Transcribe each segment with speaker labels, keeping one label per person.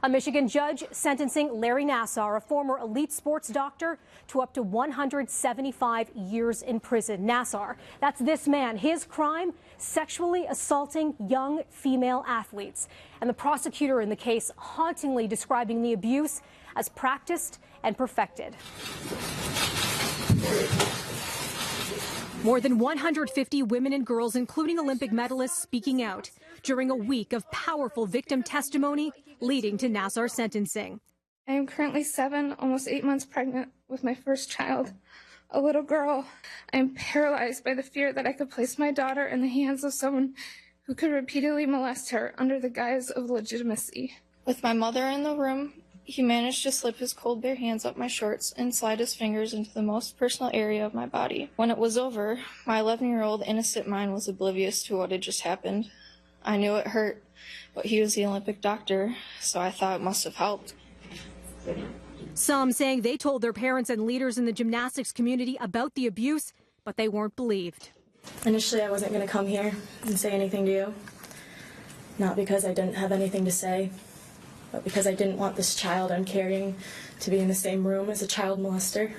Speaker 1: A Michigan judge sentencing Larry Nassar, a former elite sports doctor, to up to 175 years in prison. Nassar, that's this man. His crime, sexually assaulting young female athletes. And the prosecutor in the case hauntingly describing the abuse as practiced and perfected. More than 150 women and girls, including Olympic medalists, speaking out during a week of powerful victim testimony leading to Nassar's sentencing.
Speaker 2: I am currently 7, almost 8 months pregnant with my first child, a little girl. I am paralyzed by the fear that I could place my daughter in the hands of someone who could repeatedly molest her under the guise of legitimacy. With my mother in the room, he managed to slip his cold bare hands up my shorts and slide his fingers into the most personal area of my body. When it was over, my 11-year-old innocent mind was oblivious to what had just happened. I knew it hurt, but he was the Olympic doctor, so I thought it must have helped.
Speaker 1: Some saying they told their parents and leaders in the gymnastics community about the abuse, but they weren't believed.
Speaker 3: Initially, I wasn't going to come here and say anything to you, not because I didn't have anything to say, but because I didn't want this child I'm carrying to be in the same room as a child molester.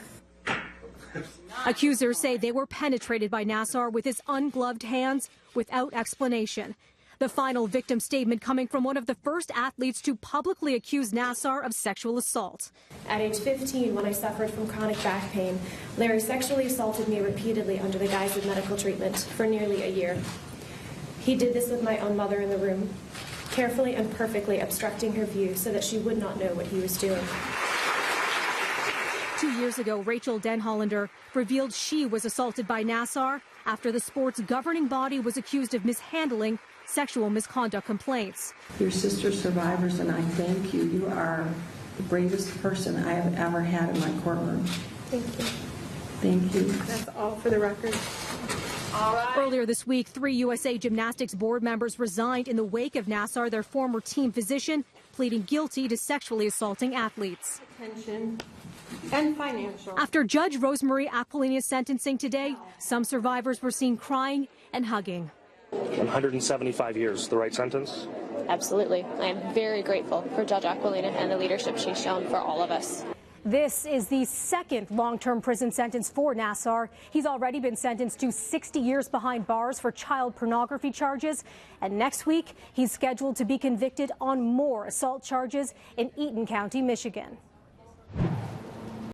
Speaker 1: Accusers say they were penetrated by Nassar with his ungloved hands without explanation. The final victim statement coming from one of the first athletes to publicly accuse Nassar of sexual assault.
Speaker 4: At age 15, when I suffered from chronic back pain, Larry sexually assaulted me repeatedly under the guise of medical treatment for nearly a year. He did this with my own mother in the room, carefully and perfectly obstructing her view so that she would not know what he was doing.
Speaker 1: 2 years ago, Rachel Denhollander revealed she was assaulted by Nassar after the sport's governing body was accused of mishandling sexual misconduct complaints.
Speaker 5: Your sister's survivors, and I thank you. You are the bravest person I have ever had in my courtroom.
Speaker 4: Thank you.
Speaker 5: Thank you.
Speaker 4: That's all for the record.
Speaker 1: Earlier this week, 3 USA Gymnastics board members resigned in the wake of Nassar, their former team physician, pleading guilty to sexually assaulting athletes.
Speaker 4: Attention and financial.
Speaker 1: After Judge Rosemarie Aquilina's sentencing today, some survivors were seen crying and hugging.
Speaker 6: 175 years, the right sentence?
Speaker 7: Absolutely. I am very grateful for Judge Aquilina and the leadership she's shown for all of us.
Speaker 1: This is the second long-term prison sentence for Nassar. He's already been sentenced to 60 years behind bars for child pornography charges. And next week, he's scheduled to be convicted on more assault charges in Eaton County, Michigan.